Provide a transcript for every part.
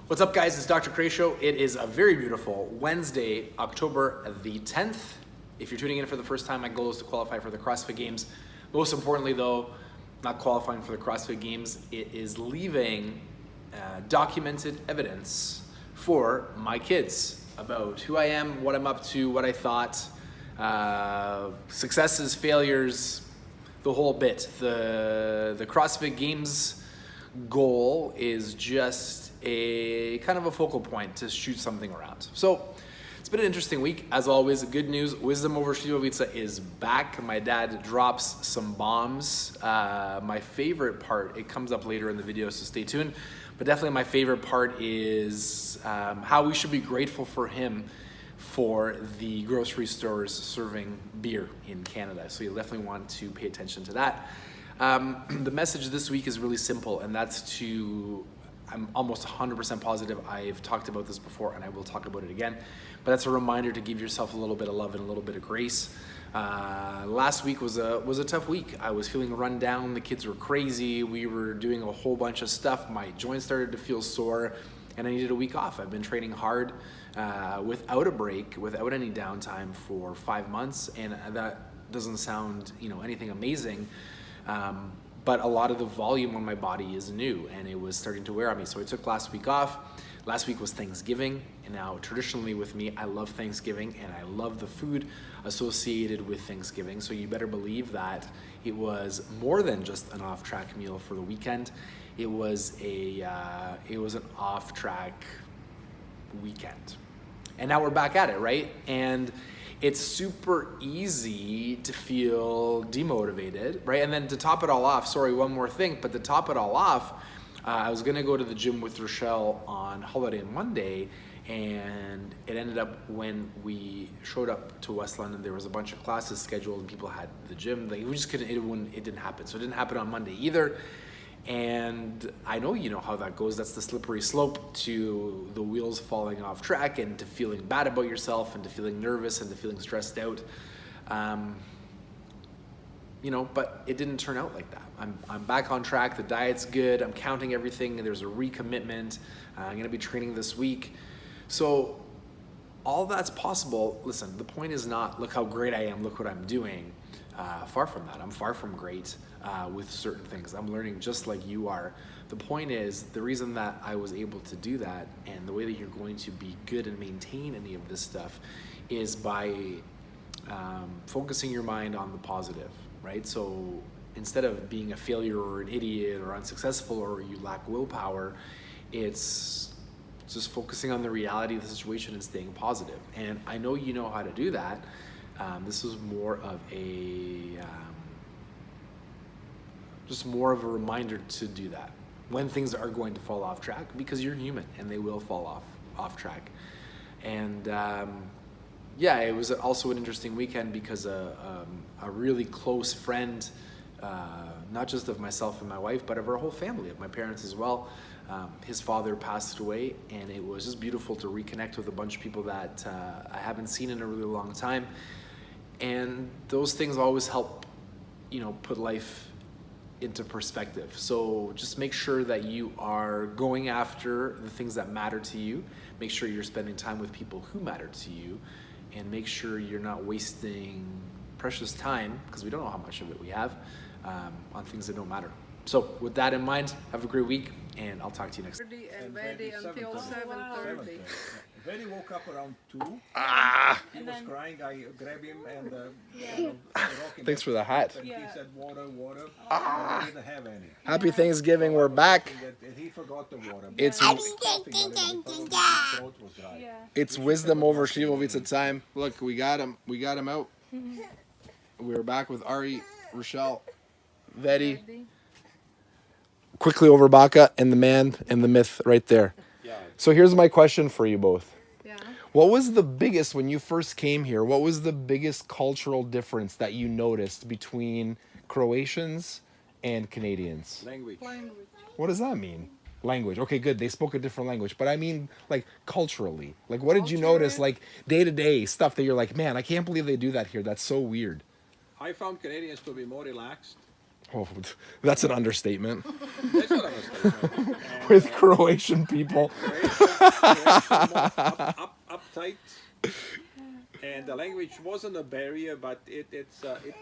What's up, guys? It's Dr. Cray Show. It is a very beautiful Wednesday, October the 10th. If you're tuning in for the first time, my goal is to qualify for the CrossFit Games. Most importantly, though, not qualifying for the CrossFit Games, it is leaving documented evidence for my kids about who I am, what I'm up to, what I thought, successes, failures, the whole bit. The CrossFit Games goal is just a kind of a focal point to shoot something around. So it's been an interesting week. As always, good news, Wisdom over Slivovica is back. My dad drops some bombs. My favorite part, it comes up later in the video, so stay tuned. But definitely my favorite part is how we should be grateful for him for the grocery stores serving beer in Canada. So you definitely want to pay attention to that. The message this week is really simple, and that's to, I'm almost 100% positive I've talked about this before and I will talk about it again, but that's a reminder to give yourself a little bit of love and a little bit of grace. Last week was a tough week. I was feeling run down, the kids were crazy, we were doing a whole bunch of stuff, my joints started to feel sore, and I needed a week off. I've been training hard without a break, without any downtime for 5 months, and that doesn't sound, anything amazing. But a lot of the volume on my body is new and it was starting to wear on me. So I took last week off. Last week was Thanksgiving, and now traditionally with me, I love Thanksgiving and I love the food associated with Thanksgiving. So you better believe that it was more than just an off-track meal for the weekend. It was an off-track weekend. And now we're back at it, right? And it's super easy to feel demotivated, right? And then to top it all off, sorry, one more thing, but to top it all off, I was gonna go to the gym with Rochelle on holiday Monday, and it ended up when we showed up to West London, there was a bunch of classes scheduled and people had the gym. Like, we just couldn't, it didn't happen. So it didn't happen on Monday either. And I know you know how that goes. That's the slippery slope to the wheels falling off track and to feeling bad about yourself and to feeling nervous and to feeling stressed out. But it didn't turn out like that. I'm back on track. The diet's good. I'm counting everything. There's a recommitment. I'm going to be training this week. So all that's possible. Listen, the point is not, look how great I am, look what I'm doing. Far from that. I'm far from great with certain things. I'm learning just like you are. The point is, the reason that I was able to do that and the way that you're going to be good and maintain any of this stuff is by focusing your mind on the positive, right? So instead of being a failure or an idiot or unsuccessful or you lack willpower, it's just focusing on the reality of the situation and staying positive. And I know you know how to do that. This was more of just more of a reminder to do that when things are going to fall off track, because you're human and they will fall off track. And it was also an interesting weekend because a really close friend, not just of myself and my wife, but of our whole family, of my parents as well. His father passed away, and it was just beautiful to reconnect with a bunch of people that I haven't seen in a really long time. And those things always help, put life into perspective. So just make sure that you are going after the things that matter to you. Make sure you're spending time with people who matter to you, and make sure you're not wasting precious time, because we don't know how much of it we have, on things that don't matter. So with that in mind, have a great week, and I'll talk to you next time. And ready until 7:30. When he woke up around 2, he was crying. I grabbed him and rocked him. Thanks for the hat. And he said, water. I didn't have any. Happy Thanksgiving, we're back. And he forgot the water. It's Wisdom over Slivovica time. Look, we got him out. We're back with Ari, Rochelle, Vetti. Quickly over Baca and the man and the myth right there. So here's my question for you both. Yeah. What was the biggest, when you first came here, what was the biggest cultural difference that you noticed between Croatians and Canadians? Language. What does that mean? Language. Okay, good. They spoke a different language. But I mean, like, culturally. Like, what did you notice, like, day-to-day stuff that you're like, man, I can't believe they do that here. That's so weird. I found Canadians to be more relaxed. Oh, that's an understatement. That's not a mistake. With Croatian people. Uptight, and the language wasn't a barrier, but it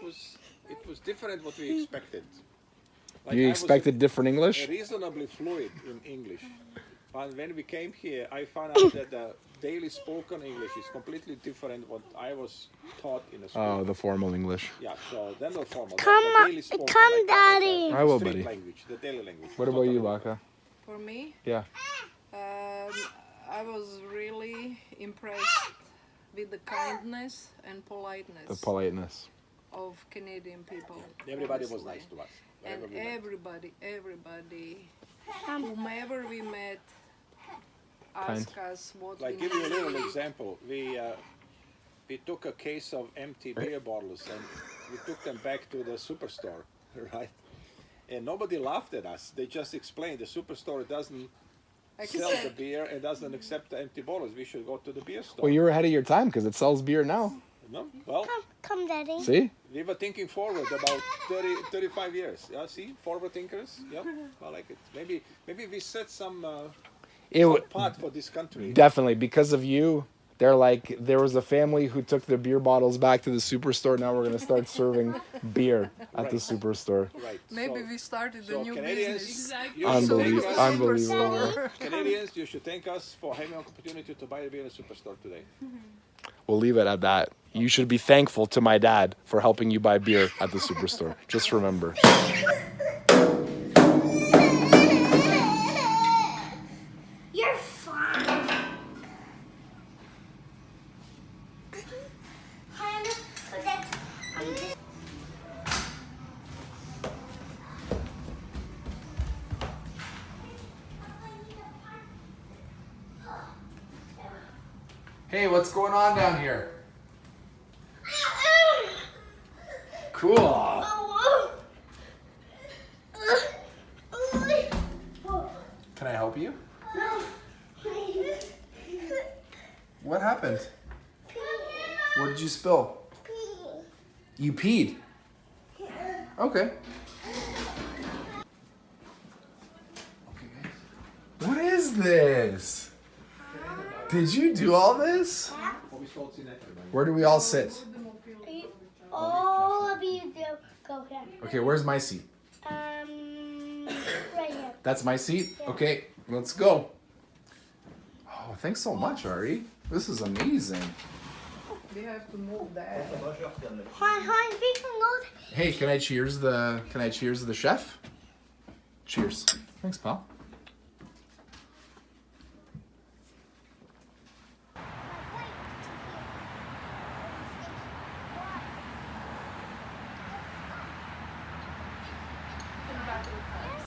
was different what we expected. Like You I was expected different English? reasonably fluid in English, but when we came here, I found out that the daily spoken English is completely different what I was taught in the school. Oh, the formal English. Yeah, so then the formal. Come, the daily spoken, come, Daddy. I will, street buddy. language, the daily language. What about you, Baka? For me, Yeah. I was really impressed with the kindness and politeness The politeness. of Canadian people. Everybody was honestly. nice to us. And wherever we went. everybody, whomever we met, asked us what Like, we give you a needed. little example. We took a case of empty beer bottles and we took them back to the superstore, right? And nobody laughed at us. They just explained the superstore doesn't sell the beer and doesn't accept the empty bottles. We should go to the beer store. Well, you're ahead of your time because it sells beer now. No? Well, Come, Daddy. See? we were thinking forward about 35 years. Yeah, see? Forward thinkers. Yeah, I like it. Maybe we set some path for this country. Definitely, because of you, they're like, there was a family who took their beer bottles back to the superstore. Now we're going to start serving beer at the superstore. Right. Maybe So- we started so a new Canadians, business. you should thank us- Unbelievable. Canadians, you should thank us for having an opportunity to buy a beer in a superstore today. We'll leave it at that. You should be thankful to my dad for helping you buy beer at the superstore. Just remember. You're fine. Hey, what's going on down here? Cool. Can I help you? What happened? What did you spill? You peed. Okay. What is this? Did you do all this? Where do we all sit? All of you go here. Okay, where's my seat? Right here. That's my seat? Okay, let's go. Oh, thanks so much, Ari. This is amazing. We have to move that. Hi, we can go. Hey, can I cheers the chef? Cheers. Thanks, pal.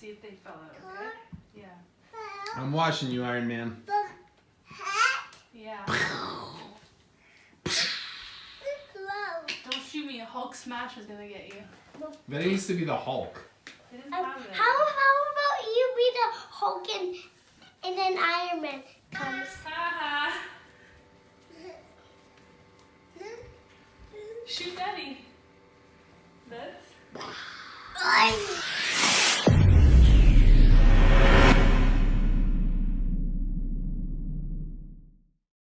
See if they fell out, okay? Yeah. I'm watching you, Iron Man. Yeah. Don't shoot me. A Hulk smash is gonna get you. But it needs to be the Hulk. They didn't have it. How about you be the Hulk and then Iron Man comes? Haha. Shoot Daddy.